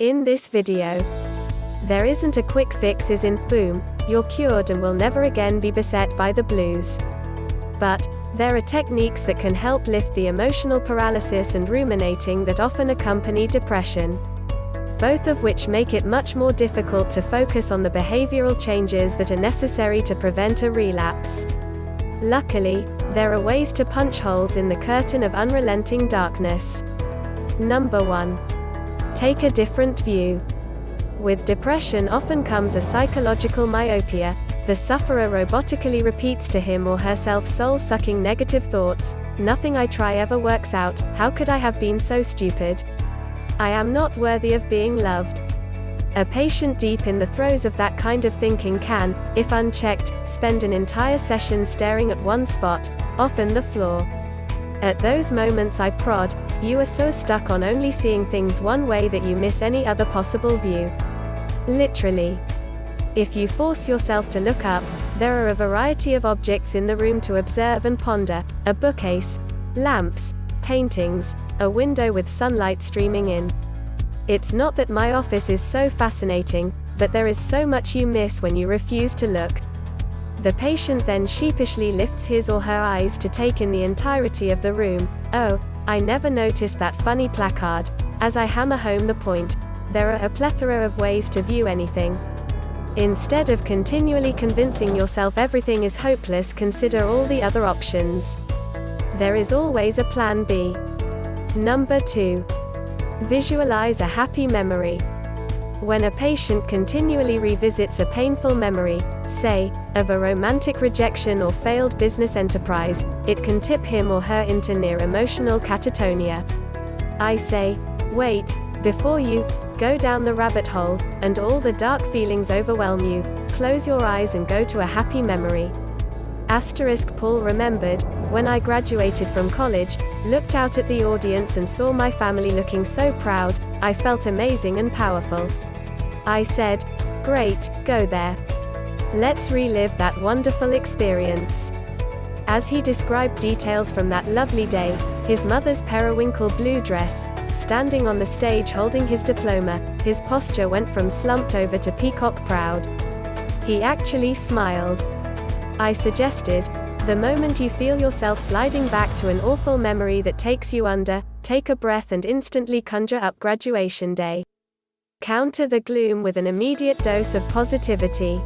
In this video, there isn't a quick fix as in, boom, you're cured and will never again be beset by the blues. But there are techniques that can help lift the emotional paralysis and ruminating that often accompany depression, both of which make it much more difficult to focus on the behavioral changes that are necessary to prevent a relapse. Luckily, there are ways to punch holes in the curtain of unrelenting darkness. Number 1. Take a different view. With depression often comes a psychological myopia. The sufferer robotically repeats to him or herself soul-sucking negative thoughts. Nothing I try ever works out. How could I have been so stupid? I am not worthy of being loved. A patient deep in the throes of that kind of thinking can, if unchecked, spend an entire session staring at one spot, often the floor. At those moments I prod, you are so stuck on only seeing things one way that you miss any other possible view. Literally. If you force yourself to look up, there are a variety of objects in the room to observe and ponder: a bookcase, lamps, paintings, a window with sunlight streaming in. It's not that my office is so fascinating, but there is so much you miss when you refuse to look. The patient then sheepishly lifts his or her eyes to take in the entirety of the room. Oh, I never noticed that funny placard. As I hammer home the point, there are a plethora of ways to view anything. Instead of continually convincing yourself everything is hopeless, consider all the other options. There is always a plan B. Number 2. Visualize a happy memory. When a patient continually revisits a painful memory, say, of a romantic rejection or failed business enterprise, it can tip him or her into near emotional catatonia. I say, wait, before you go down the rabbit hole, and all the dark feelings overwhelm you, close your eyes and go to a happy memory. Paul remembered, when I graduated from college, looked out at the audience and saw my family looking so proud, I felt amazing and powerful. I said, great, go there. Let's relive that wonderful experience. As he described details from that lovely day, his mother's periwinkle blue dress, standing on the stage holding his diploma, his posture went from slumped over to peacock proud. He actually smiled. I suggested, the moment you feel yourself sliding back to an awful memory that takes you under, take a breath and instantly conjure up graduation day. Counter the gloom with an immediate dose of positivity.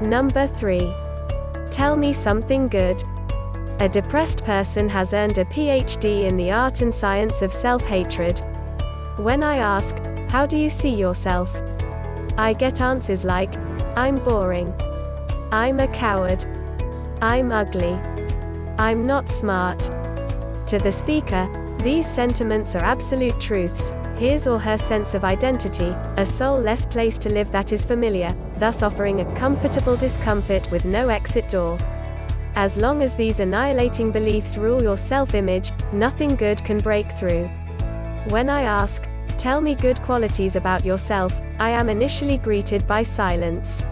Number 3. Tell me something good. A depressed person has earned a PhD in the art and science of self-hatred. When I ask, how do you see yourself? I get answers like, I'm boring. I'm a coward. I'm ugly. I'm not smart. To the speaker, these sentiments are absolute truths. His or her sense of identity, a soulless place to live that is familiar, thus offering a comfortable discomfort with no exit door. As long as these annihilating beliefs rule your self-image, nothing good can break through. When I ask, tell me good qualities about yourself, I am initially greeted by silence.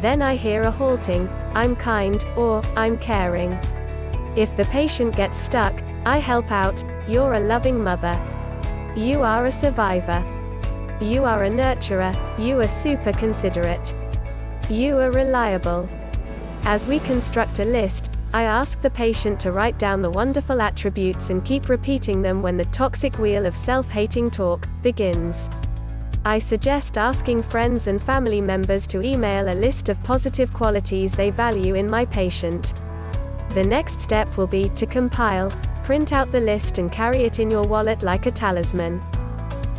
Then I hear a halting, I'm kind, or, I'm caring. If the patient gets stuck, I help out, you're a loving mother. You are a survivor. You are a nurturer, you are super considerate. You are reliable. As we construct a list, I ask the patient to write down the wonderful attributes and keep repeating them when the toxic wheel of self-hating talk begins. I suggest asking friends and family members to email a list of positive qualities they value in my patient. The next step will be to compile, print out the list and carry it in your wallet like a talisman.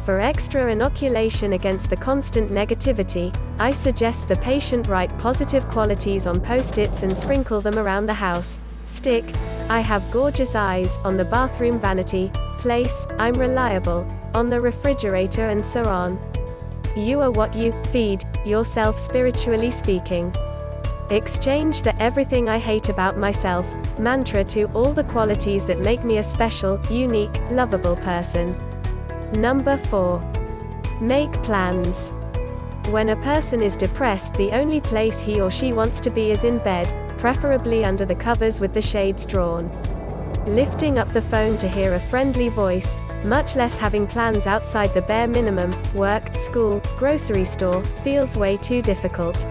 For extra inoculation against the constant negativity, I suggest the patient write positive qualities on post-its and sprinkle them around the house. Stick, I have gorgeous eyes, on the bathroom vanity. Place, I'm reliable, on the refrigerator, and so on. You are what you feed yourself, spiritually speaking. Exchange the everything I hate about myself mantra to all the qualities that make me a special, unique, lovable person. Number 4. Make plans. When a person is depressed, the only place he or she wants to be is in bed, preferably under the covers with the shades drawn. Lifting up the phone to hear a friendly voice, Much less having plans outside the bare minimum. Work, school, grocery store, feels way too difficult.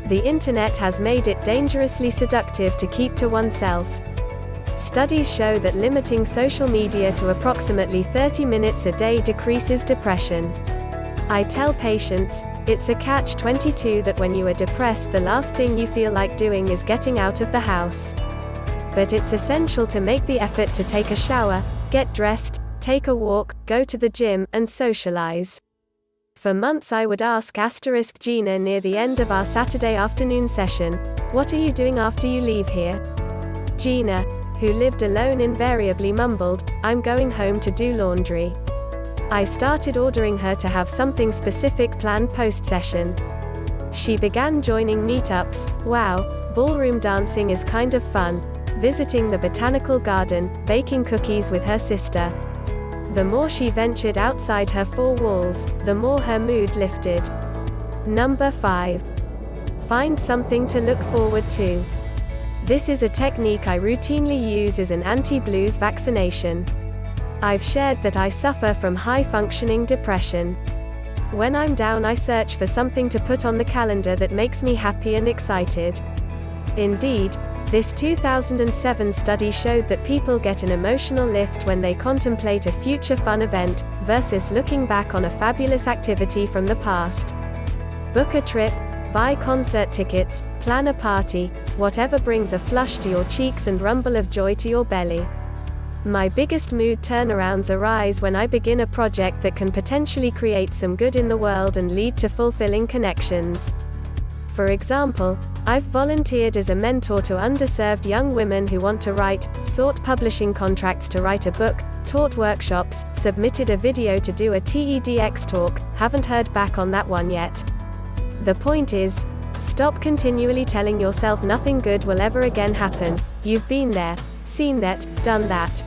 The internet has made it dangerously seductive to keep to oneself. Studies show that limiting social media to approximately 30 minutes a day decreases depression. I tell patients, it's a catch-22 that when you are depressed, the last thing you feel like doing is getting out of the house. But it's essential to make the effort to take a shower, get dressed, take a walk, go to the gym, and socialize. For months I would ask Gina near the end of our Saturday afternoon session, "What are you doing after you leave here?" Gina, who lived alone, invariably mumbled, "I'm going home to do laundry." I started ordering her to have something specific planned post-session. She began joining meetups. Wow, ballroom dancing is kind of fun. Visiting the botanical garden, baking cookies with her sister. The more she ventured outside her four walls, the more her mood lifted. Number 5. Find something to look forward to. This is a technique I routinely use as an anti-blues vaccination. I've shared that I suffer from high-functioning depression. When I'm down, I search for something to put on the calendar that makes me happy and excited. Indeed, this 2007 study showed that people get an emotional lift when they contemplate a future fun event, versus looking back on a fabulous activity from the past. Book a trip, buy concert tickets, plan a party, whatever brings a flush to your cheeks and rumble of joy to your belly. My biggest mood turnarounds arise when I begin a project that can potentially create some good in the world and lead to fulfilling connections. For example, I've volunteered as a mentor to underserved young women who want to write, sought publishing contracts to write a book, taught workshops, submitted a video to do a TEDx talk, haven't heard back on that one yet. The point is, stop continually telling yourself nothing good will ever again happen. You've been there, seen that, done that.